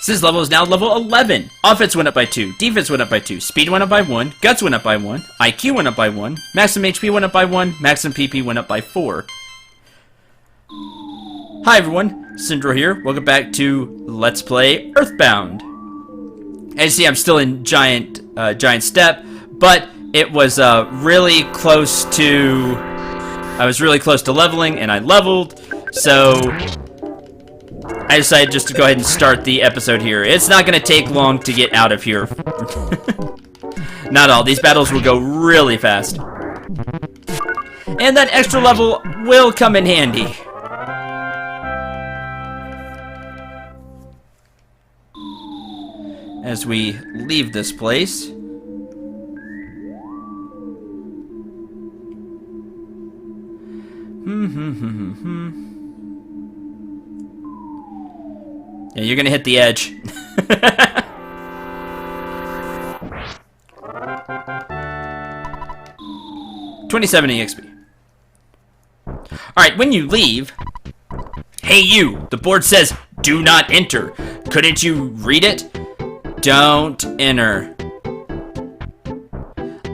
This level is now level 11. Offense went up by 2. Defense went up by 2. Speed went up by 1. Defense went up by 2. Defense went up by 2. Speed went up by 1. Guts went up by 1. IQ went up by 1. Maximum HP went up by 1. Maximum PP went up by 4. Hi everyone, Cendril here. Welcome back to Let's Play Earthbound. As you see, I'm still in giant step, but it was really close to... I was really close to leveling, and I leveled, so I decided just to go ahead and start the episode here. It's not going to take long to get out of here. Not all. These battles will go really fast. And that extra level will come in handy. As we leave this place. Yeah, you're gonna hit the edge. $27 EXP. Alright, when you leave... Hey you! The board says, do not enter. Couldn't you read it? Don't enter.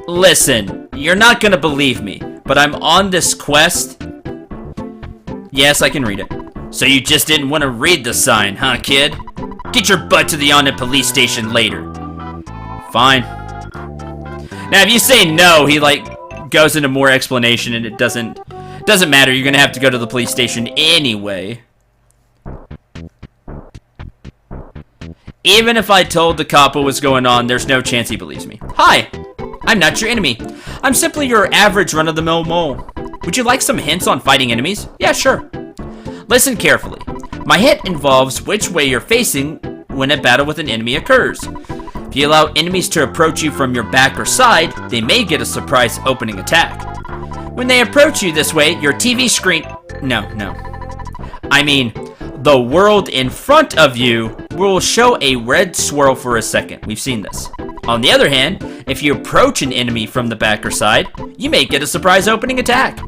Listen, you're not gonna believe me, but I'm on this quest. Yes, I can read it. So you just didn't want to read the sign, huh, kid? Get your butt to the Onett police station later. Fine. Now, if you say no, he, like, goes into more explanation, and it doesn't matter. You're gonna have to go to the police station anyway. Even if I told the cop what was going on, there's no chance he believes me. Hi, I'm not your enemy. I'm simply your average run-of-the-mill mole. Would you like some hints on fighting enemies? Yeah, sure. Listen carefully. My hint involves which way you're facing when a battle with an enemy occurs. If you allow enemies to approach you from your back or side, they may get a surprise opening attack. When they approach you this way, your TV screen... No. I mean, the world in front of you will show a red swirl for a second. We've seen this. On the other hand, if you approach an enemy from the back or side, you may get a surprise opening attack.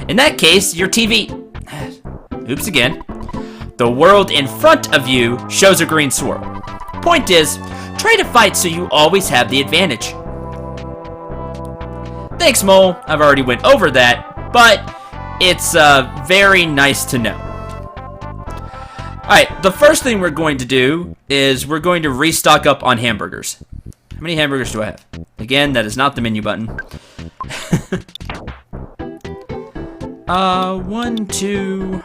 In that case, your TV... Oops again. The world in front of you shows a green swirl. Point is, try to fight so you always have the advantage. Thanks, Mole. I've already went over that, but it's very nice to know. Alright, the first thing we're going to do is we're going to restock up on hamburgers. How many hamburgers do I have? Again, that is not the menu button. 1, 2...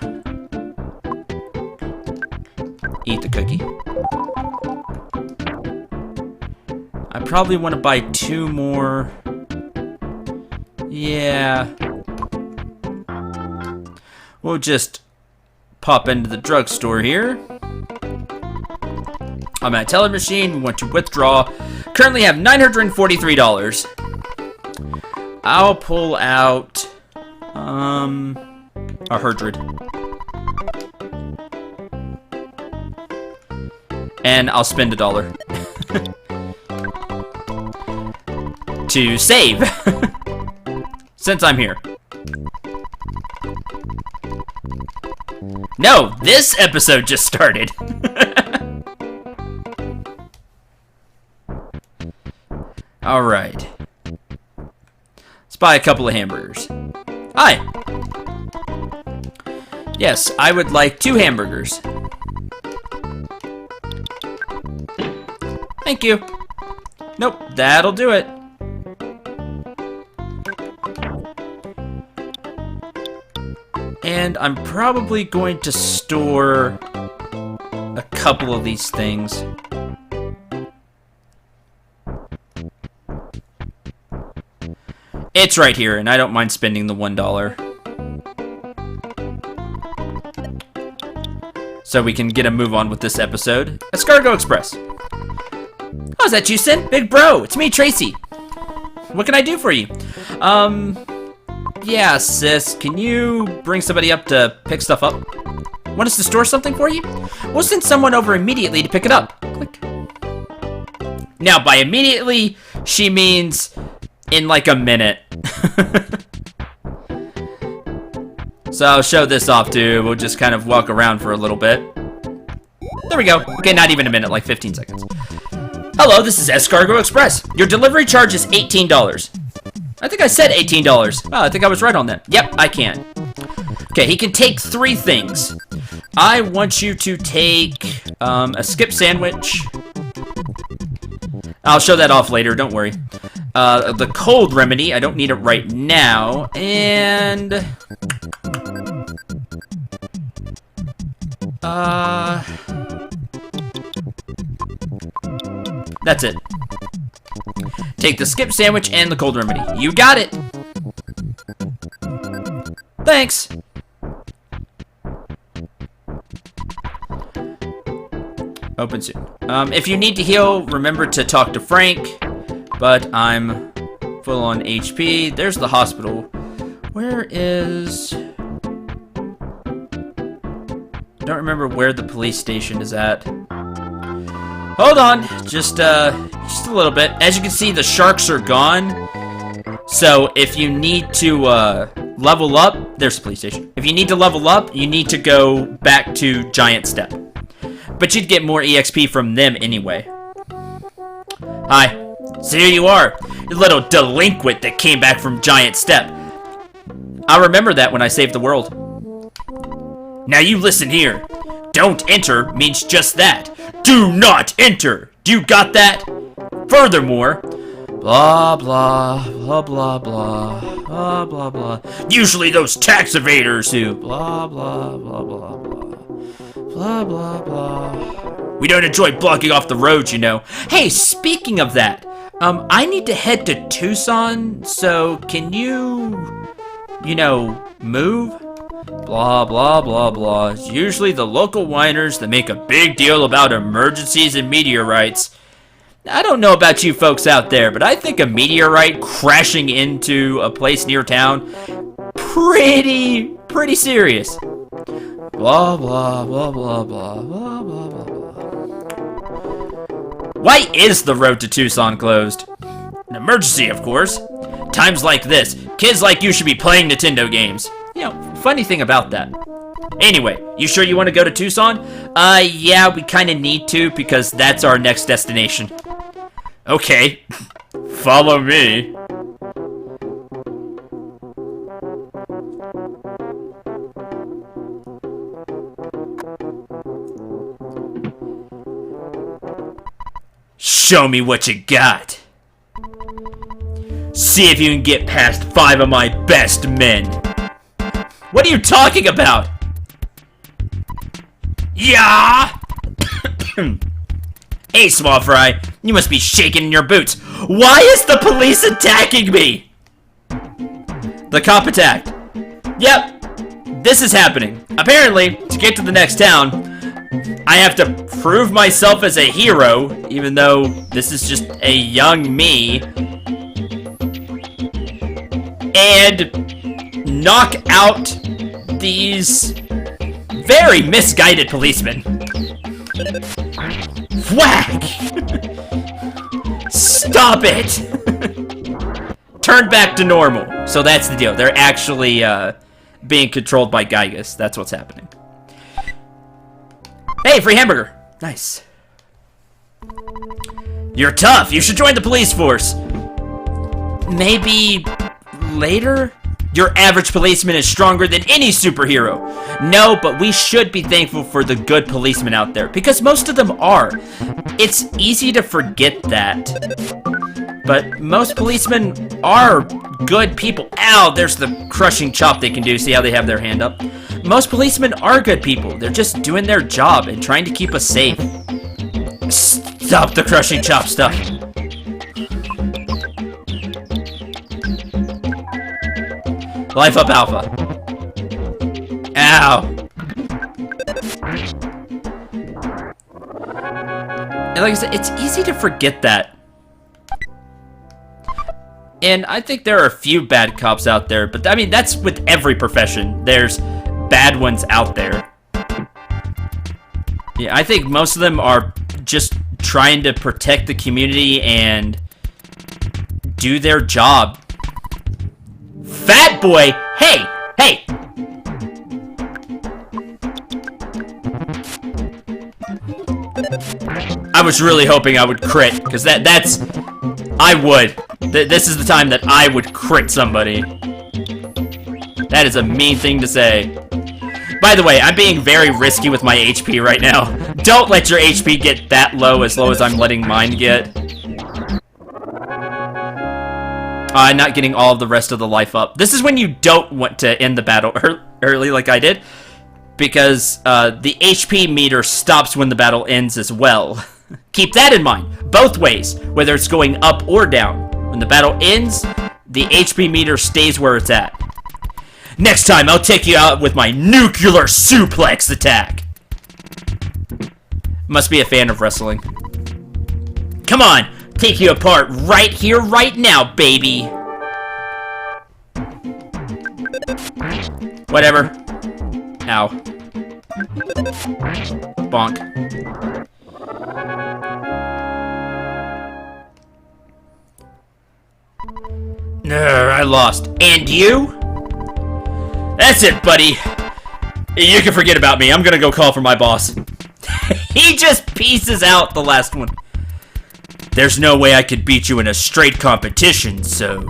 Eat the cookie. I probably want to buy 2 more. Yeah. We'll just pop into the drugstore here. I'm at teller machine. Want to withdraw. Currently have $943. I'll pull out 100. And I'll spend $1 to save since I'm here. No, this episode just started. All right. Let's buy a couple of hamburgers. Hi. Yes, I would like 2 hamburgers. Thank you. Nope, that'll do it. And I'm probably going to store a couple of these things. It's right here, and I don't mind spending the $1. So we can get a move on with this episode. Escargot Express. Oh, is that you, Sin? Big bro, it's me, Tracy. What can I do for you? Yeah, sis, can you bring somebody up to pick stuff up? Want us to store something for you? We'll send someone over immediately to pick it up. Click. Now, by immediately, she means in like a minute. So I'll show this off too. We'll just kind of walk around for a little bit. There we go. Okay, not even a minute, like 15 seconds. Hello, this is Escargo Express. Your delivery charge is $18. I think I said $18. Oh, I think I was right on that. Yep, I can. Okay, he can take 3 things. I want you to take a skip sandwich. I'll show that off later, don't worry. The cold remedy, I don't need it right now. And... that's it. Take the skip sandwich and the cold remedy. You got it! Thanks! Open soon. If you need to heal, remember to talk to Frank. But I'm full on HP. There's the hospital. Where is... don't remember where the police station is at. Hold on, just a little bit. As you can see, the sharks are gone. So if you need to level up, there's the police station. If you need to level up, you need to go back to Giant Step. But you'd get more EXP from them anyway. Hi. So here you are, you little delinquent that came back from Giant Step. I remember that when I saved the world. Now you listen here. Don't enter means just that. Do not enter. Do you got that? Furthermore, blah, blah, blah, blah, blah, blah, blah, blah. Usually those tax evaders who blah, blah, blah, blah, blah, blah, blah, blah. We don't enjoy blocking off the roads, you know. Hey, speaking of that, I need to head to Tucson, so can you move? Blah, blah, blah, blah. It's usually the local whiners that make a big deal about emergencies and meteorites. I don't know about you folks out there, but I think a meteorite crashing into a place near town, pretty serious. Blah, blah, blah, blah, blah, blah, blah, blah, blah. Why is the road to Tucson closed? An emergency, of course. Times like this, kids like you should be playing Nintendo games. You know, funny thing about that. Anyway, you sure you want to go to Tucson? Yeah, we kind of need to because that's our next destination. Okay, follow me. Show me what you got. See if you can get past 5 of my best men. What are you talking about? Yeah! Hey, small fry. You must be shaking in your boots. Why is the police attacking me? The cop attacked. Yep, this is happening. Apparently, to get to the next town, I have to prove myself as a hero, even though this is just a young me, and knock out these very misguided policemen. Whack! Stop it! Turn back to normal. So that's the deal. They're actually being controlled by Giygas. That's what's happening. Hey, free hamburger. Nice. You're tough. You should join the police force. Maybe later? Your average policeman is stronger than any superhero. No, but we should be thankful for the good policemen out there, because most of them are. It's easy to forget that. But most policemen are good people. Ow, there's the crushing chop they can do. See how they have their hand up? Most policemen are good people. They're just doing their job and trying to keep us safe. Stop the crushing chop stuff. Life up, Alpha. Ow. And like I said, it's easy to forget that. And I think there are a few bad cops out there, but I mean, that's with every profession. There's bad ones out there. Yeah, I think most of them are just trying to protect the community and do their job. Fat boy! Hey! Hey! was really hoping I would crit, because that's... I would. This is the time that I would crit somebody. That is a mean thing to say. By the way, I'm being very risky with my HP right now. Don't let your HP get that low as I'm letting mine get. I'm not getting all of the rest of the life up. This is when you don't want to end the battle early like I did, because the HP meter stops when the battle ends as well. Keep that in mind, both ways, whether it's going up or down. When the battle ends, the HP meter stays where it's at. Next time, I'll take you out with my nuclear suplex attack. Must be a fan of wrestling. Come on, take you apart right here, right now, baby. Whatever. Ow. Bonk. I lost. And you? That's it, buddy. You can forget about me. I'm gonna go call for my boss. He just pieces out the last one. There's no way I could beat you in a straight competition, so...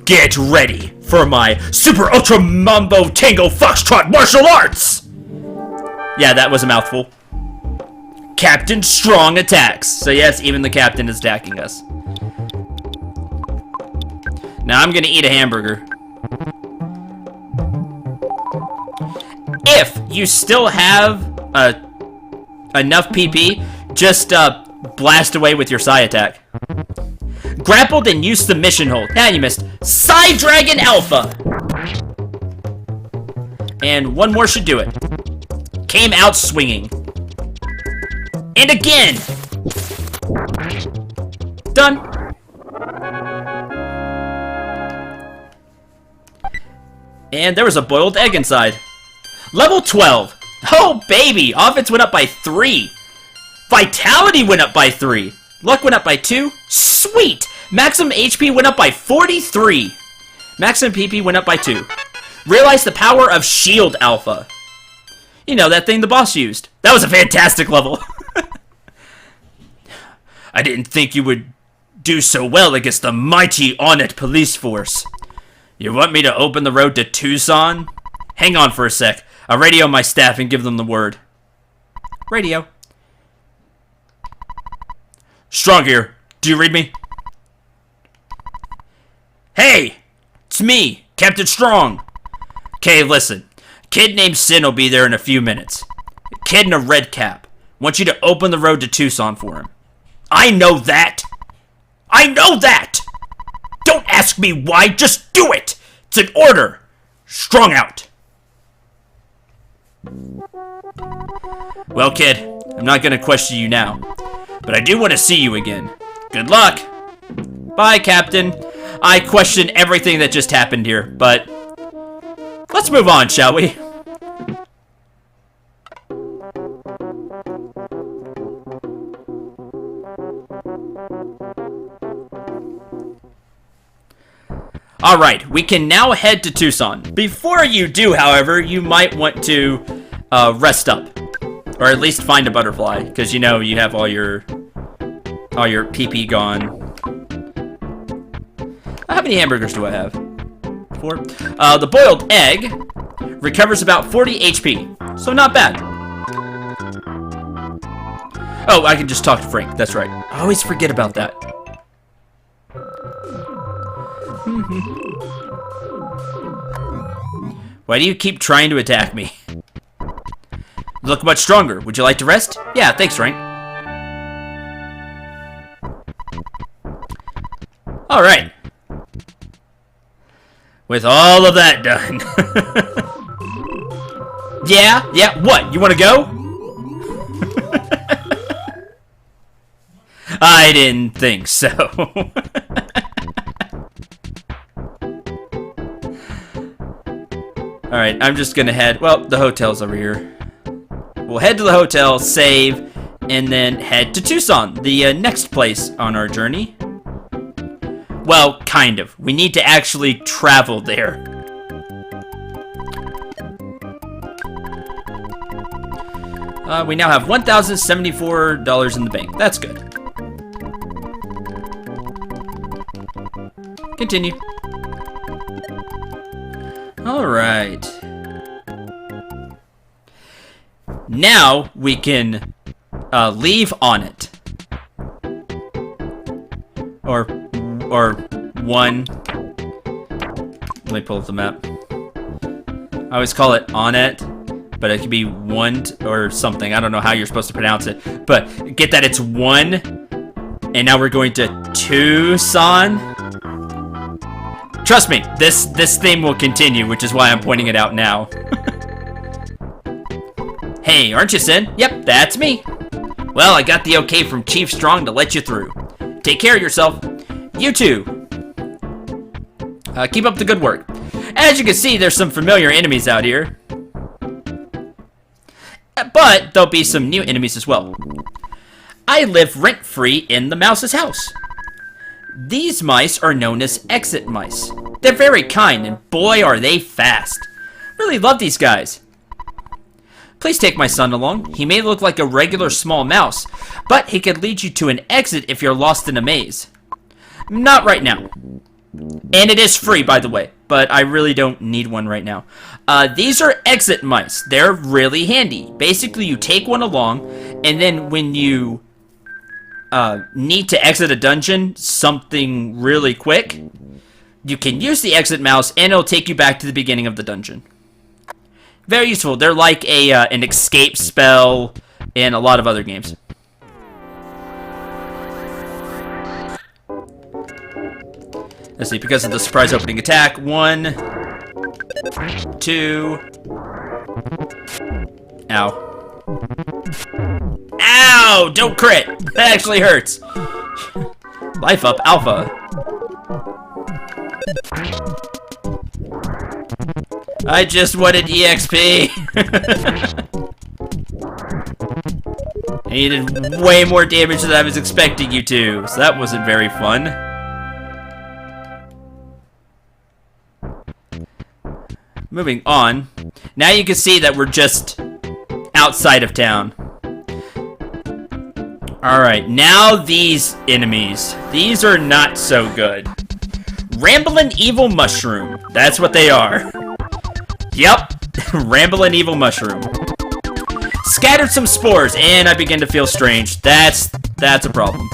Get ready for my Super Ultra Mambo Tango Foxtrot Martial Arts! Yeah, that was a mouthful. Captain Strong attacks. So yes, even the captain is attacking us. Now I'm gonna eat a hamburger. If you still have enough PP, just blast away with your Psy attack. Grappled and use the mission hold. Ah, you missed. Psy Dragon Alpha! And one more should do it. Came out swinging. And again! Done. And there was a boiled egg inside. Level 12. Oh, baby! Offense went up by 3. Vitality went up by 3. Luck went up by 2. Sweet! Maximum HP went up by 43. Maximum PP went up by 2. Realize the power of Shield Alpha. You know, that thing the boss used. That was a fantastic level. I didn't think you would do so well against the mighty Onett police force. You want me to open the road to Tucson? Hang on for a sec. I'll radio my staff and give them the word. Radio. Strong here. Do you read me? Hey! It's me, Captain Strong. Okay, listen. Kid named Sin will be there in a few minutes. A kid in a red cap. Want you to open the road to Tucson for him. I know that! I know that! Don't ask me why, just do it! It's an order! Strong out! Well, kid, I'm not gonna question you now, but I do want to see you again. Good luck! Bye, Captain. I question everything that just happened here, but let's move on, shall we? Alright, we can now head to Tucson. Before you do, however, you might want to rest up. Or at least find a butterfly, because you know you have all your PP gone. How many hamburgers do I have? 4. The boiled egg recovers about 40 HP, so not bad. Oh, I can just talk to Frank, that's right. I always forget about that. Why do you keep trying to attack me? You look much stronger. Would you like to rest? Yeah, thanks, Frank. Alright. With all of that done. Yeah, what? You want to go? I didn't think so. Alright, I'm just gonna head... Well, the hotel's over here. We'll head to the hotel, save, and then head to Tucson, the next place on our journey. Well, kind of. We need to actually travel there. We now have $1,074 in the bank. That's good. Continue. Alright. Now we can leave Onett. Or one. Let me pull up the map. I always call it Onett, but it could be one or something. I don't know how you're supposed to pronounce it. But get that it's one. And now we're going to Tucson. Trust me, this theme will continue, which is why I'm pointing it out now. Hey, aren't you Sin? Yep, that's me. Well, I got the okay from Chief Strong to let you through. Take care of yourself. You too. Keep up the good work. As you can see, there's some familiar enemies out here. But there'll be some new enemies as well. I live rent-free in the mouse's house. These mice are known as exit mice. They're very kind, and boy are they fast. Really love these guys. Please take my son along. He may look like a regular small mouse, but he could lead you to an exit if you're lost in a maze. Not right now. And it is free, by the way, but I really don't need one right now. These are exit mice. They're really handy. Basically, you take one along, and then when you need to exit a dungeon, something really quick, you can use the exit mouse, and it'll take you back to the beginning of the dungeon. Very useful. They're like an escape spell in a lot of other games. Let's see, because of the surprise opening attack. 1, 2. Ow. Ow! Don't crit! That actually hurts. Life up, Alpha. I just wanted EXP. And you did way more damage than I was expecting you to, so that wasn't very fun. Moving on. Now you can see that we're just outside of town. Alright, now these enemies. These are not so good. Ramblin' Evil Mushroom. That's what they are. Yep, Ramblin' Evil Mushroom. Scattered some spores, and I begin to feel strange. That's a problem.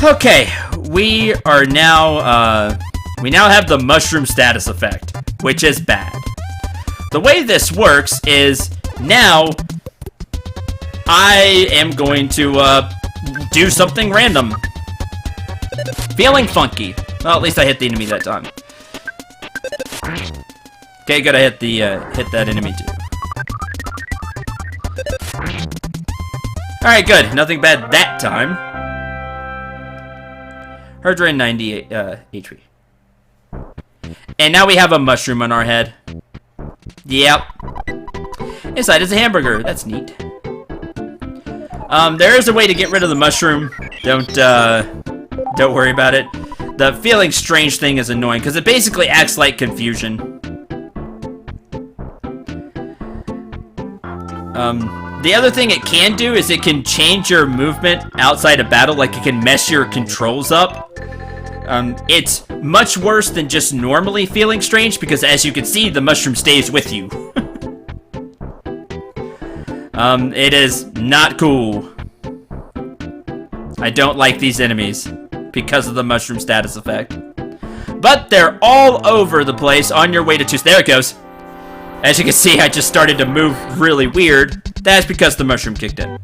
Okay, we are now, we now have the mushroom status effect, which is bad. The way this works is, now, I am going to, do something random. Feeling funky. Well, at least I hit the enemy that time. Okay, good, I hit the, hit that enemy too. Alright, good. Nothing bad that time. 198 HP. And now we have a mushroom on our head. Yep. Inside is a hamburger. That's neat. There is a way to get rid of the mushroom. Don't worry about it. The feeling strange thing is annoying because it basically acts like confusion. The other thing it can do is it can change your movement outside of battle, like it can mess your controls up. It's much worse than just normally feeling strange because, as you can see, the mushroom stays with you. It is not cool. I don't like these enemies because of the mushroom status effect. But they're all over the place on your way to Tucson. There it goes. As you can see, I just started to move really weird. That's because the mushroom kicked in.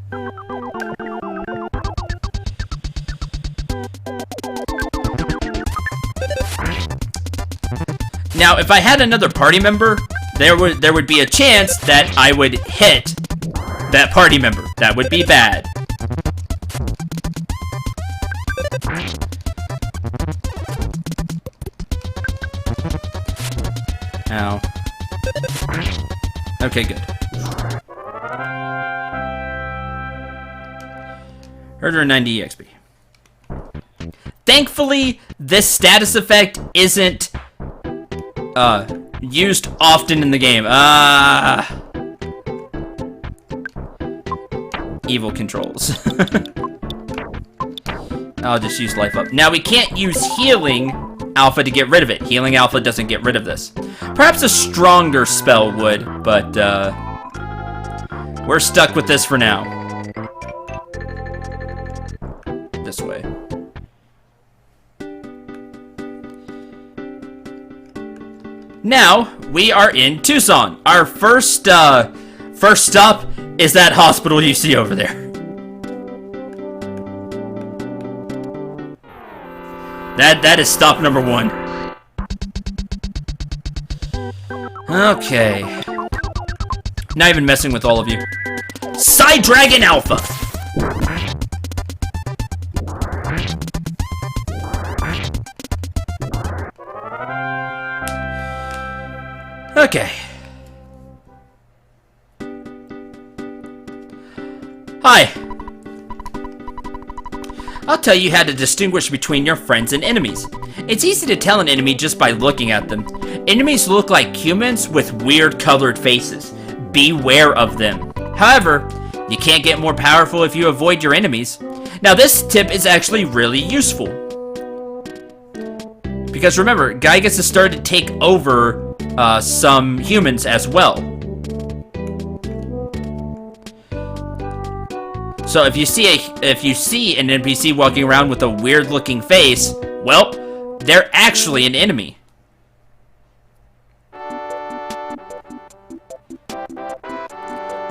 Now, if I had another party member, there would be a chance that I would hit that party member. That would be bad. Ow. Okay, good. 190 EXP. Thankfully, this status effect isn't used often in the game. evil controls. I'll just use life up. Now, we can't use healing alpha to get rid of it. Healing alpha doesn't get rid of this. Perhaps a stronger spell would, but we're stuck with this for now. This way. Now, we are in Tucson. Our first stop is that hospital you see over there. That is stop number 1. Okay. Not even messing with all of you. Side Dragon Alpha! Okay. Hi. I'll tell you how to distinguish between your friends and enemies. It's easy to tell an enemy just by looking at them. Enemies look like humans with weird colored faces. Beware of them. However, you can't get more powerful if you avoid your enemies. Now this tip is actually really useful. Because remember, Giygas has started to take over some humans as well. So if you see an NPC walking around with a weird looking face, well, they're actually an enemy.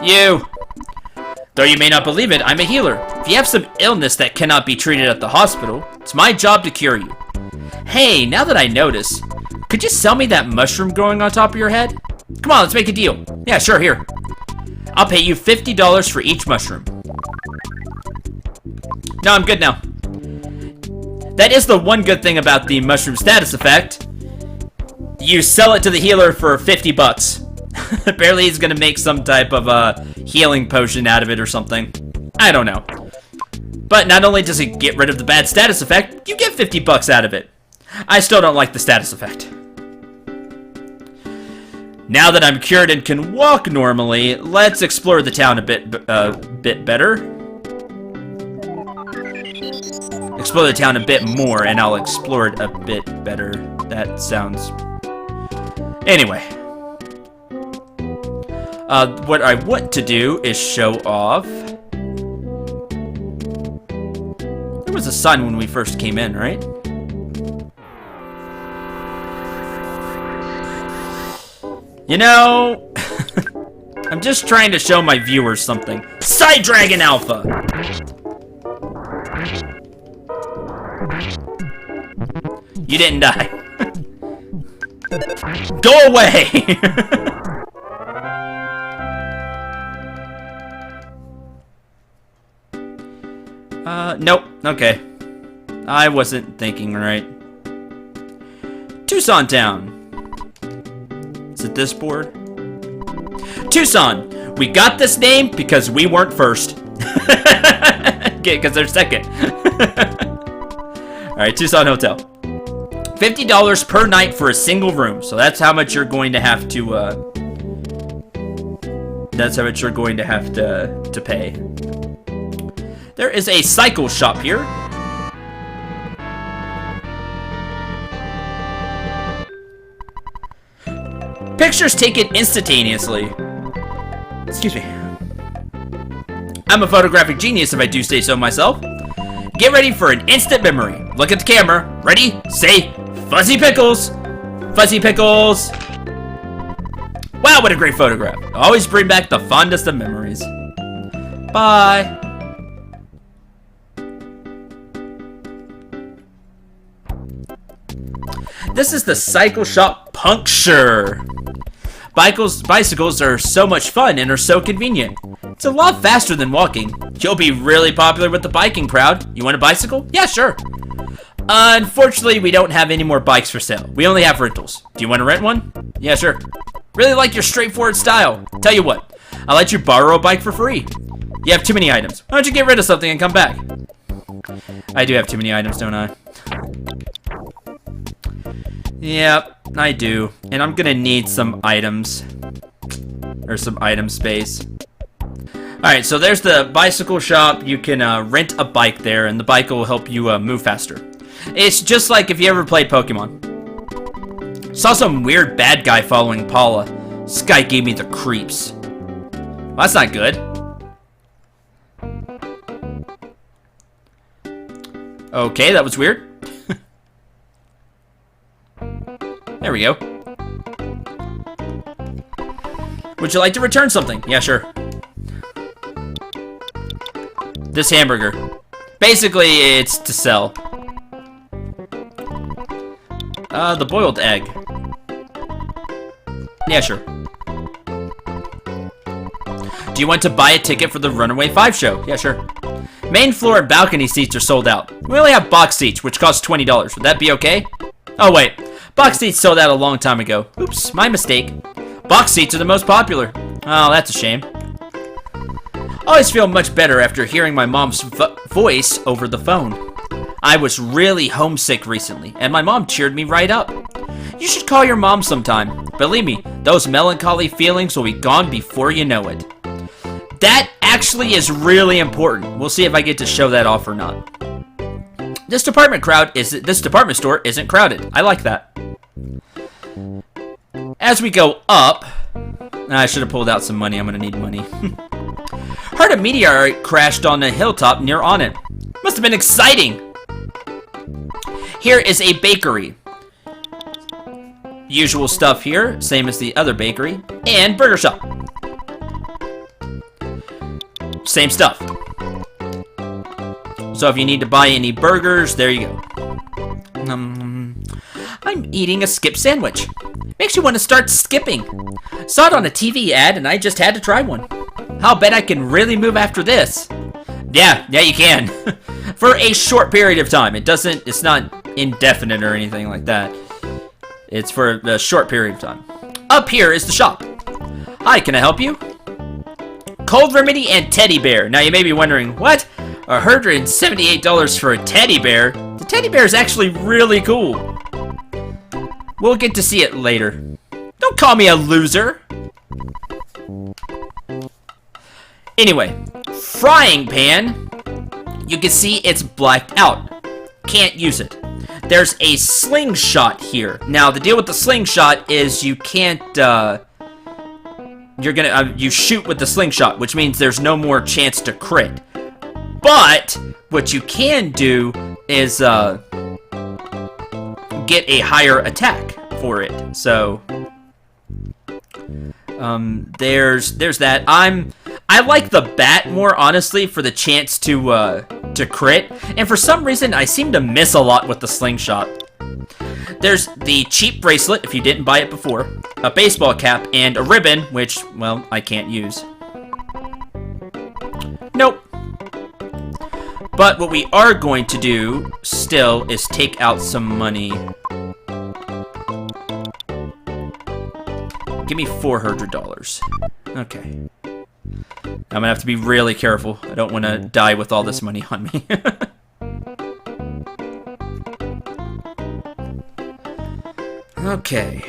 You! Though you may not believe it, I'm a healer. If you have some illness that cannot be treated at the hospital, it's my job to cure you. Hey, now that I notice, could you sell me that mushroom growing on top of your head? Come on, let's make a deal. Yeah, sure, here. I'll pay you $50 for each mushroom. No, I'm good now. That is the one good thing about the mushroom status effect. You sell it to the healer for 50 bucks. Apparently he's gonna make some type of a healing potion out of it or something. I don't know. But not only does it get rid of the bad status effect, you get 50 bucks out of it. I still don't like the status effect. Now that I'm cured and can walk normally, let's explore the town a bit better. Explore the town a bit more, and I'll explore it a bit better. That sounds... Anyway. What I want to do is show off... There was a sun when we first came in, right? You know... I'm just trying to show my viewers something. Side Dragon Alpha! You didn't die. Go away! Nope. Okay. I wasn't thinking right. Tucson Town. Is it this board? Tucson! We got this name because we weren't first. Okay, because they're second. Alright, Tucson Hotel. $50 per night for a single room. So that's how much you're going to have to, to pay. There is a cycle shop here. Pictures taken instantaneously. Excuse me. I'm a photographic genius if I do say so myself. Get ready for an instant memory. Look at the camera. Ready? Say, Fuzzy Pickles. Fuzzy Pickles. Wow, what a great photograph. Always bring back the fondest of memories. Bye. This is the cycle shop puncture. Bicycles are so much fun and are so convenient. It's a lot faster than walking. You'll be really popular with the biking crowd. You want a bicycle? Yeah, sure. Unfortunately, we don't have any more bikes for sale. We only have rentals. Do you want to rent one? Yeah, sure. Really like your straightforward style. Tell you what, I'll let you borrow a bike for free. You have too many items. Why don't you get rid of something and come back? I do have too many items, don't I? Yep, I do. And I'm gonna need some items. Or some item space. Alright, so there's the bicycle shop. You can rent a bike there, and the bike will help you move faster. It's just like if you ever played Pokemon. Saw some weird bad guy following Paula. This guy gave me the creeps. Well, that's not good. Okay, that was weird. There we go. Would you like to return something? Yeah, sure. This hamburger. Basically, it's to sell. The boiled egg. Yeah, sure. Do you want to buy a ticket for the Runaway 5 show? Yeah, sure. Main floor and balcony seats are sold out. We only have box seats, which cost $20. Would that be okay? Oh, wait. Box seats sold out a long time ago. Oops, my mistake. Box seats are the most popular. Oh, that's a shame. I always feel much better after hearing my mom's voice over the phone. I was really homesick recently, and my mom cheered me right up. You should call your mom sometime. Believe me, those melancholy feelings will be gone before you know it. That actually is really important. We'll see if I get to show that off or not. This department store isn't crowded. I like that. As we go up, I should have pulled out some money. I'm gonna need money. Heard a meteorite crashed on a hilltop near Onett. Must have been exciting. Here is a bakery. Usual stuff here, same as the other bakery. And burger shop. Same stuff. So if you need to buy any burgers, there you go. I'm eating a skip sandwich. Makes you want to start skipping. Saw it on a TV ad and I just had to try one. I'll bet I can really move after this. Yeah, you can. For a short period of time. It's not indefinite or anything like that. It's for a short period of time. Up here is the shop. Hi, can I help you? Cold remedy and teddy bear. Now you may be wondering, what? $178 for a teddy bear? The teddy bear is actually really cool. We'll get to see it later. Don't call me a loser. Anyway, frying pan. You can see it's blacked out. Can't use it. There's a slingshot here. Now, the deal with the slingshot is you can't, you shoot with the slingshot, which means there's no more chance to crit. But, what you can do is, get a higher attack for it. So, there's that. I like the bat more, honestly, for the chance to crit. And for some reason, I seem to miss a lot with the slingshot. There's the cheap bracelet, if you didn't buy it before, a baseball cap, and a ribbon, which, well, I can't use. Nope. But what we are going to do, still, is take out some money. Give me $400. Okay. I'm gonna have to be really careful. I don't want to die with all this money on me. Okay.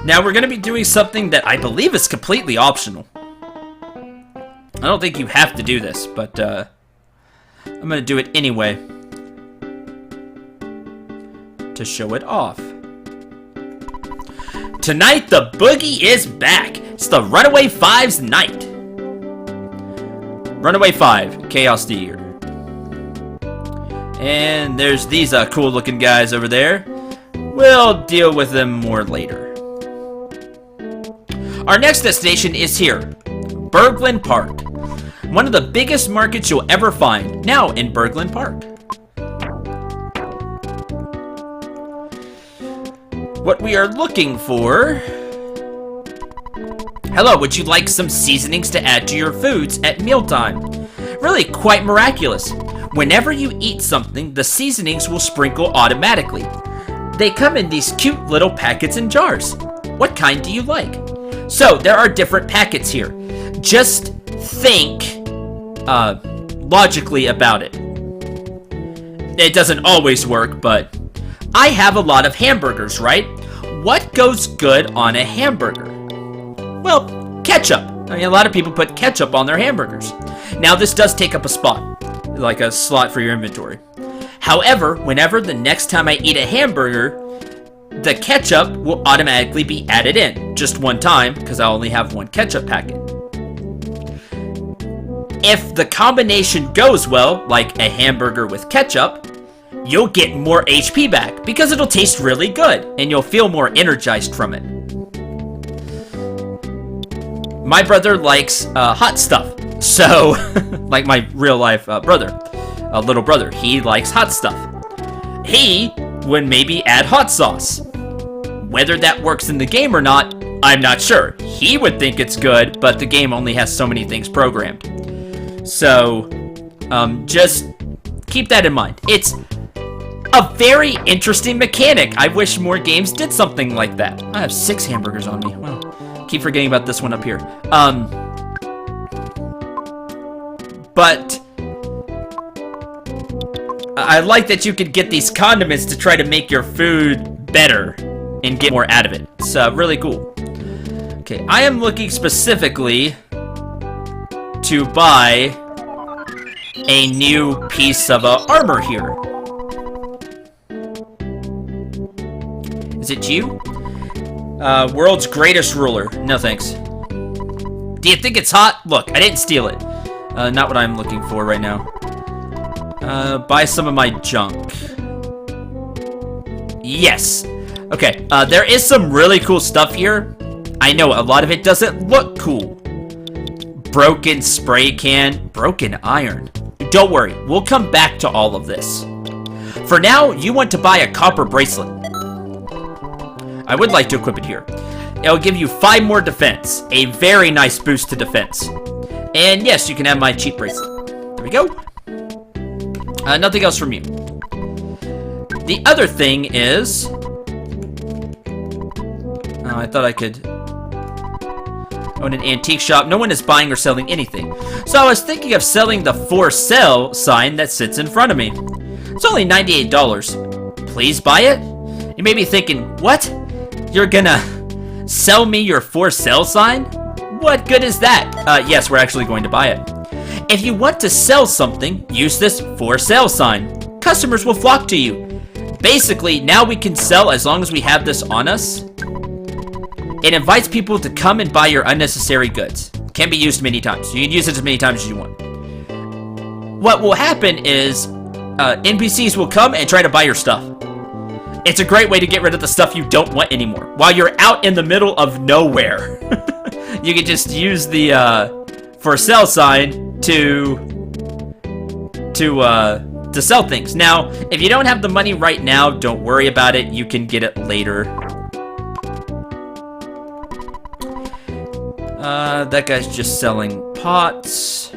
Now we're gonna be doing something that I believe is completely optional. I don't think you have to do this, but I'm gonna do it anyway to show it off. Tonight, the boogie is back. It's the Runaway 5's night. Runaway 5, Chaos Deer. And there's these cool looking guys over there. We'll deal with them more later. Our next destination is here, Berglund Park. One of the biggest markets you'll ever find, now in Berglund Park. What we are looking for... Hello, would you like some seasonings to add to your foods at mealtime? Really quite miraculous. Whenever you eat something, the seasonings will sprinkle automatically. They come in these cute little packets and jars. What kind do you like? So, there are different packets here. Just think logically about it. It doesn't always work, but I have a lot of hamburgers, right? What goes good on a hamburger? Well, ketchup. I mean, a lot of people put ketchup on their hamburgers. Now, this does take up a spot, like a slot for your inventory. However, whenever the next time I eat a hamburger, the ketchup will automatically be added in. Just one time, because I only have one ketchup packet. If the combination goes well, like a hamburger with ketchup, you'll get more HP back, because it'll taste really good, and you'll feel more energized from it. My brother likes hot stuff, so, like my real-life little brother, he likes hot stuff. He would maybe add hot sauce. Whether that works in the game or not, I'm not sure. He would think it's good, but the game only has so many things programmed. So, just keep that in mind. It's a very interesting mechanic. I wish more games did something like that. I have 6 hamburgers on me. Wow. Keep forgetting about this one up here. But I like that you could get these condiments to try to make your food better and get more out of it. It's really cool. Okay, I am looking specifically to buy a new piece of armor here. Is it you? World's greatest ruler. No thanks. Do you think it's hot? Look, I didn't steal it. Not what I'm looking for right now. Buy some of my junk. Yes. Okay, there is some really cool stuff here. I know a lot of it doesn't look cool. Broken spray can, broken iron. Don't worry, we'll come back to all of this. For now, you want to buy a copper bracelet. I would like to equip it here. It'll give you 5 more defense. A very nice boost to defense. And yes, you can have my cheap bracelet. There we go. Nothing else from you. The other thing is... Oh, I thought I could... own an antique shop. No one is buying or selling anything. So I was thinking of selling the for sale sign that sits in front of me. It's only $98. Please buy it? You may be thinking, what? You're gonna sell me your for sale sign? What good is that? Yes, we're actually going to buy it. If you want to sell something, use this for sale sign. Customers will flock to you. Basically, now we can sell as long as we have this on us. It invites people to come and buy your unnecessary goods. Can be used many times. You can use it as many times as you want. What will happen is NPCs will come and try to buy your stuff. It's a great way to get rid of the stuff you don't want anymore. While you're out in the middle of nowhere. You can just use the for sale sign to sell things. Now, if you don't have the money right now, don't worry about it. You can get it later. That guy's just selling pots.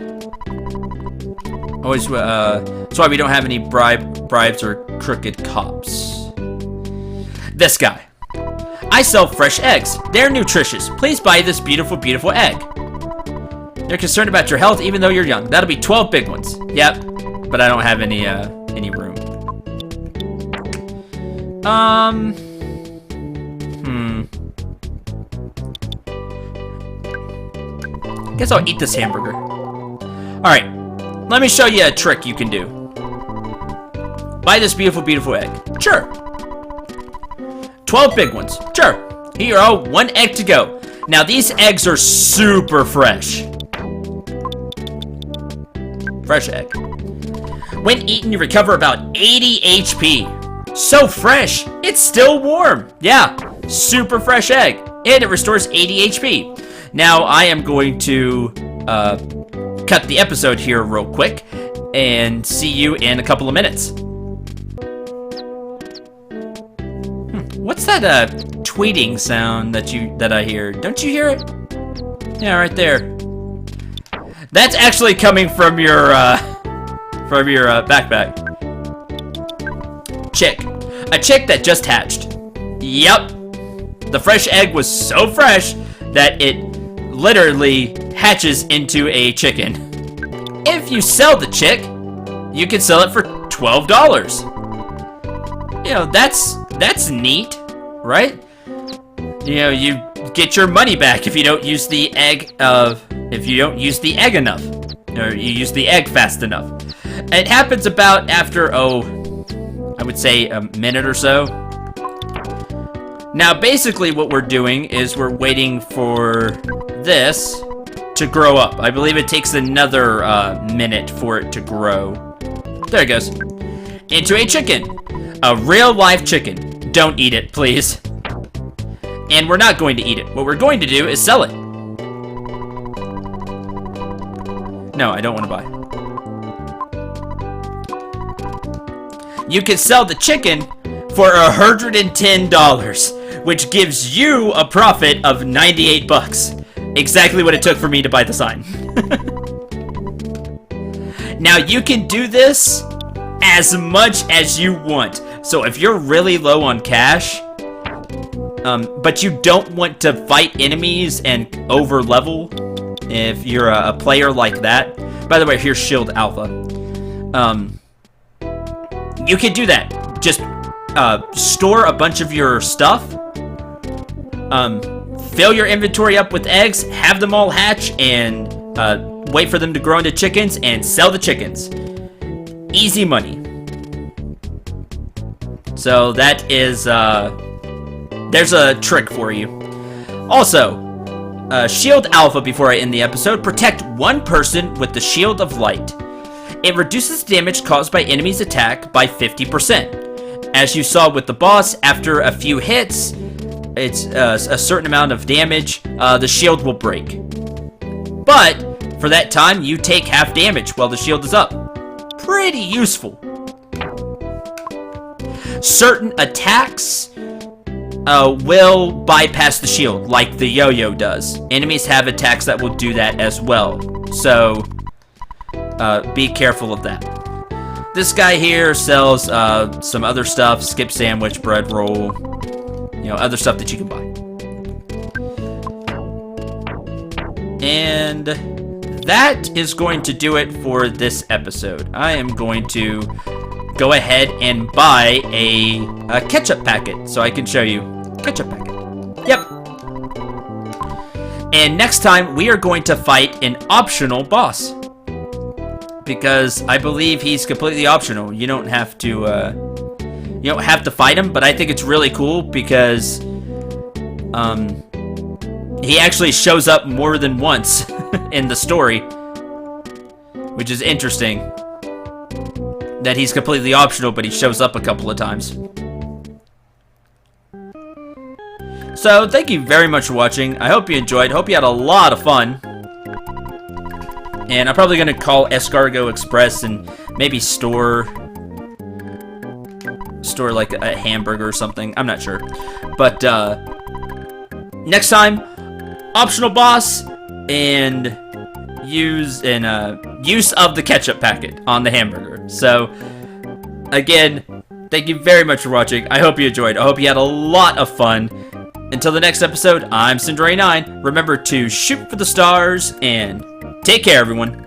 Always, that's why we don't have any bribes or crooked cops. This guy. I sell fresh eggs. They're nutritious. Please buy this beautiful, beautiful egg. They're concerned about your health even though you're young. That'll be 12 big ones. Yep. But I don't have any room. Guess I'll eat this hamburger. Alright. Let me show you a trick you can do. Buy this beautiful, beautiful egg. Sure. 12 big ones. Sure. Here you are, 1 egg to go. Now these eggs are super fresh. Fresh egg. When eaten, you recover about 80 HP. So fresh, it's still warm. Yeah, super fresh egg. And it restores 80 HP. Now I am going to cut the episode here real quick and see you in a couple of minutes. What's that tweeting sound that I hear? Don't you hear it? Yeah, right there. That's actually coming from your backpack. Chick. A chick that just hatched. Yep. The fresh egg was so fresh that it literally hatches into a chicken. If you sell the chick, you can sell it for $12. You know, that's neat, right? You know, you get your money back if you don't use the egg of if you don't use the egg enough, or you use the egg fast enough. It happens about after, I would say a minute or so. Now, basically what we're doing is we're waiting for this to grow up. I believe it takes another minute for it to grow. There it goes. Into a chicken. A real live chicken. Don't eat it, please. And we're not going to eat it. What we're going to do is sell it. No, I don't want to buy. You can sell the chicken for $110, which gives you a profit of 98 bucks. Exactly what it took for me to buy the sign. Now, you can do this as much as you want. So if you're really low on cash, but you don't want to fight enemies and over level, if you're a player like that. By the way, here's Shield Alpha. You can do that. Just store a bunch of your stuff. Fill your inventory up with eggs, have them all hatch, and wait for them to grow into chickens, and sell the chickens. Easy money. So that is, there's a trick for you. Also, Shield Alpha, before I end the episode, protect one person with the Shield of Light. It reduces damage caused by enemies' attack by 50%. As you saw with the boss, after a few hits, it's a certain amount of damage, the shield will break. But, for that time, you take half damage while the shield is up. Pretty useful. Certain attacks will bypass the shield, like the yo-yo does. Enemies have attacks that will do that as well. So, be careful of that. This guy here sells some other stuff, skip sandwich, bread roll, you know, other stuff that you can buy. And that is going to do it for this episode. I am going to go ahead and buy a ketchup packet so I can show you. Ketchup packet. Yep. And next time we are going to fight an optional boss. Because I believe he's completely optional. You don't have to fight him, but I think it's really cool because he actually shows up more than once in the story, which is interesting. That he's completely optional, but he shows up a couple of times. So, thank you very much for watching. I hope you enjoyed. Hope you had a lot of fun. And I'm probably going to call Escargot Express and maybe store like a hamburger or something. I'm not sure. But, next time, optional boss and use of the ketchup packet on the hamburger. So, again, thank you very much for watching. I hope you enjoyed. I hope you had a lot of fun. Until the next episode, I'm Cendril9. Remember to shoot for the stars and take care, everyone.